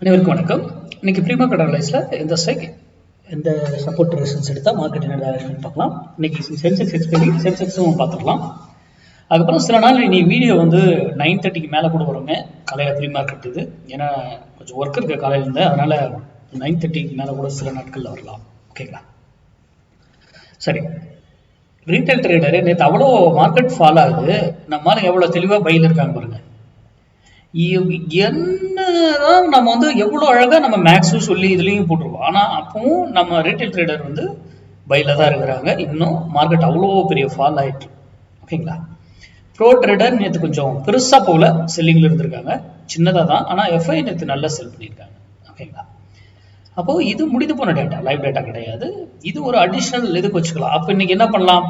அனைவருக்கும் வணக்கம். இன்னைக்கு ப்ரீமியம் கடலைஸ்ல எந்த ஸ்ட்ரைக் எந்த சப்போர்ட் ரெசிஸ்டன்ஸ் எடுத்தால் மார்க்கெட் என்ன டைரக்ஷன் பார்க்கலாம். இன்னைக்கு சென்செக்ஸ் எக்ஸ்பைரி சென்செக்ஸும் பார்த்துக்கலாம். அதுக்கப்புறம் சில நாள் இனி வீடியோ 9:30க்கு மேலே கூட வருங்க. காலையில் ப்ரீ மார்க்கெட் இது, ஏன்னா கொஞ்சம் ஒர்க் இருக்குது காலையிலேருந்து, அதனால் 9:30க்கு மேலே கூட சில நாட்களில் வரலாம். ஓகேங்களா? சரி, ரீட்டைல் ட்ரேடரு நேற்று அவ்வளோ மார்க்கெட் ஃபால் ஆகுது, நம்மளால எவ்வளோ தெளிவாக பையில் இருக்காங்க பாருங்க. என்னதான் நம்ம எவ்வளோ அழகாக நம்ம மேக்ஸும் சொல்லி இதுலேயும் போட்டுருவோம், ஆனால் அப்பவும் நம்ம ரீட்டைல் ட்ரேடர் பையில் தான் இருக்கிறாங்க. இன்னும் மார்க்கெட் அவ்வளோ பெரிய ஃபால் ஆகிட்டு. ஓகேங்களா? ப்ரோ ட்ரேடர் நேற்று கொஞ்சம் பெருசாக போகல, செல்லிங்கில் இருந்திருக்காங்க, சின்னதாக தான். ஆனால் எஃப்ஐ நேற்று நல்லா செல் பண்ணியிருக்காங்க. ஓகேங்களா? அப்போது இது முடிந்து போன டேட்டா, லைவ் டேட்டா கிடையாது. இது ஒரு அடிஷ்னல் இதுக்கு வச்சுக்கலாம். அப்போ இன்னைக்கு என்ன பண்ணலாம்?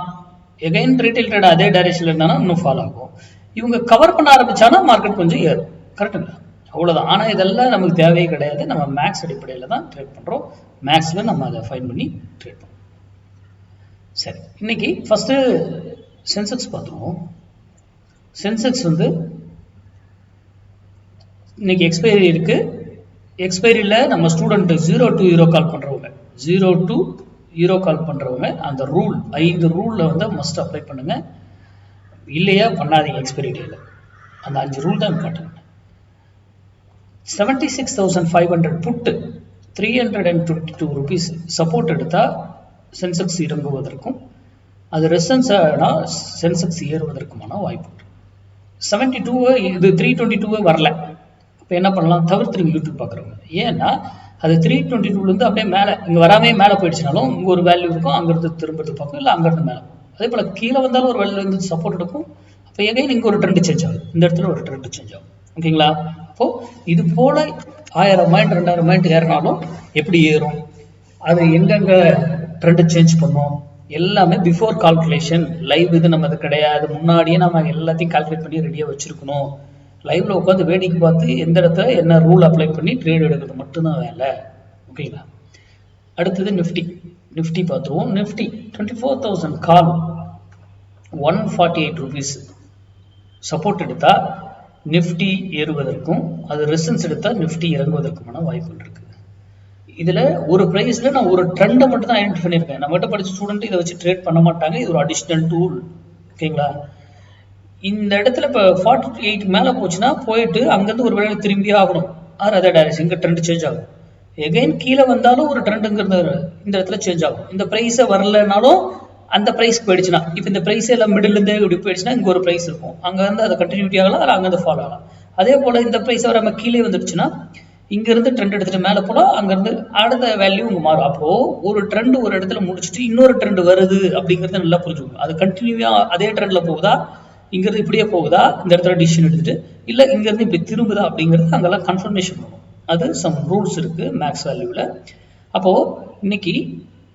எகைன் ரீட்டைல் ட்ரேடர் அதே டைரக்ஷனில் இருந்தாலும் இன்னும் ஃபால் ஆகும். இவங்க கவர் பண்ண ஆரம்பிச்சானா மார்க்கெட் கொஞ்சம் ஏறும். கரெக்டுங்களா? அவ்வளோதான். ஆனால் இதெல்லாம் நமக்கு தேவையே கிடையாது. நம்ம மேக்ஸ் அடிப்படையில் தான் ட்ரேட் பண்ணுறோம். மேக்ஸில் நம்ம அதை ஃபைன் பண்ணி ட்ரேட் பண்ணுறோம். சரி, இன்னைக்கு ஃபஸ்ட்டு சென்செக்ஸ் பார்த்துருவோம். சென்செக்ஸ் இன்னைக்கு எக்ஸ்பைரி இருக்கு. எக்ஸ்பைரியில் நம்ம ஸ்டூடெண்ட் 0 to 0 கால் பண்ணுறவங்க, 0 to 0 கால் பண்ணுறவங்க அந்த ரூல் 5 ரூலில் மஸ்ட் அப்ளை பண்ணுங்க. இல்லையா பண்ணாதீங்க. எக்ஸ்பைரி டேல அந்த 5 ரூல் தான் இம்பார்ட்டன்ட். 76,500 புட்டு 322 rupees சப்போர்ட் எடுத்தால் சென்செக்ஸ் இறங்குவதற்கும் அது ரெசன்ஸாக சென்செக்ஸ் ஏறுவதற்குமான வாய்ப்பு உண்டு. 72 இது 322 வரல. இப்போ என்ன பண்ணலாம்? தவிர்த்துருங்க யூடியூப் பார்க்குறவங்க. ஏன்னா அது 322 அப்படியே மேலே இங்கே வராமே மேலே போயிடுச்சுனாலும் இங்கே ஒரு வேல்யூ இருக்கும், அங்கேருந்து திரும்புறது பார்க்கும், இல்லை அங்கேருந்து மேலே. அதே போல் கீழே வந்தாலும் ஒரு வேல்யூ சப்போர்ட் எடுக்கும். அப்போ எகைன் இங்கே ஒரு ட்ரெண்ட் சேஞ்ச் ஆகும், இந்த இடத்துல ஒரு ட்ரெண்ட் சேஞ்ச் ஆகும். ஓகேங்களா? அப்போ இது போல 1000 பாயிண்ட் 2000 பாயிண்ட் ஏறினாலும் எப்படி ஏறும், அது எங்கெங்க ட்ரெண்ட் சேஞ்ச் பண்ணும், எல்லாமே பிஃபோர் கால்குலேஷன். லைவ் இது நம்ம அது கிடையாது, முன்னாடியே நம்ம எல்லாத்தையும் கால்குலேட் பண்ணி ரெடியாக வச்சிருக்கணும். லைவ்ல உட்காந்து வேடிக்கை பார்த்து எந்த இடத்துல என்ன ரூல் அப்ளை பண்ணி ட்ரேட் எடுக்கிறது மட்டும்தான் வேலை. ஓகேங்களா? அடுத்தது நிஃப்டி பார்த்துருவோம். நிஃப்டி 24,000 கால் 148 rupees சப்போர்ட் எடுத்தா நிஃப்டி ஏறுவதற்கும் அது ரெசன்ஸ் எடுத்தால் நிஃப்டி இறங்குவதற்குமான வாய்ப்புகள் இருக்கு. இதில் ஒரு ப்ரைஸில் நான் ஒரு ட்ரெண்டை மட்டும் தான் ஐடென்டிஃபை பண்ணியிருக்கேன். நம்மகிட்ட படித்த ஸ்டூடெண்ட் இதை வச்சு ட்ரேட் பண்ண மாட்டாங்க. இது ஒரு அடிஷ்னல் டூல். ஓகேங்களா? இந்த இடத்துல இப்போ 48 மேலே போச்சுன்னா போயிட்டு அங்கேருந்து ஒரு வேலை திரும்பி ஆகணும். அதே டைரக்ஷன் இங்கே ட்ரெண்ட் சேஞ்ச் ஆகும். எகைன் கீழே வந்தாலும் ஒரு ட்ரெண்டுங்கிறது இந்த இடத்துல சேஞ்ச் ஆகும். இந்த ப்ரைஸை வரலனாலும் அந்த ப்ரைஸ் போயிடுச்சுன்னா, இப்போ இந்த ப்ரைஸ் எல்லாம் மிடில்லேருந்தே இப்படி போயிடுச்சுன்னா இங்கே ஒரு ப்ரைஸ் இருக்கும், அங்கே அதை கண்டினியூட்டி ஆகலாம், அதில் அங்கேருந்து ஃபாலோ ஆகலாம். அதே போல் இந்த ப்ரைஸை வர நம்ம கீழே வந்துடுச்சுன்னா இங்கேருந்து ட்ரெண்ட் எடுத்துகிட்டு மேலே போனால் அங்கேருந்து அடுத்த வேல்யூ இங்கே மாறும். அப்போது ஒரு ட்ரெண்ட் ஒரு இடத்துல முடிச்சுட்டு இன்னொரு ட்ரெண்ட் வருது அப்படிங்கிறத நல்லா புரிஞ்சுக்கணும். அது கண்டினியூவாக அதே ட்ரெண்டில் போகுதா, இங்கேருந்து இப்படியே போகுதா, இந்த இடத்துல டிசிஷன் எடுத்துகிட்டு, இல்லை இங்கேருந்து இப்படி திரும்புதா அப்படிங்கிறது அங்கெல்லாம் கன்ஃபர்மேஷன் பண்ணும். அது சம் ரூல்ஸ் இருக்குது மேக்ஸ் வேல்யூவில். அப்போது இன்னைக்கு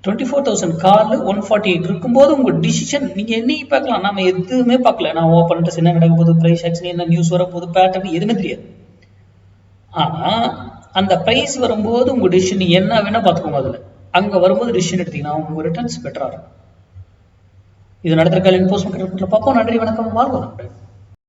24,000 கால் 148 இருக்கும்போது உங்கள் டிசிஷன் நீங்கள் என்னைக்கு பார்க்கலாம். நம்ம எதுவுமே பார்க்கல. நான் ஓப்பன் இன்ட்ரெஸ்ட் என்ன நடக்க போகுது, ப்ரைஸ் ஆக்ஷன் என்ன, நியூஸ் வரப்போகுது, பேட்டர்ன் எதுவுமே தெரியாது. ஆனால் அந்த ப்ரைஸ் வரும்போது உங்கள் டிசிஷன் என்ன வேணால் பார்த்துக்கோங்க. அதில் அங்கே வரும்போது டிசிஷன் எடுத்தீங்கன்னா உங்கள் ரிட்டர்ன்ஸ் பெட்டராக இருக்கும். இது நடத்துகிற காலையில் போஸ்ட் பார்ப்போம். நன்றி, வணக்கம், வாழ்வோம்.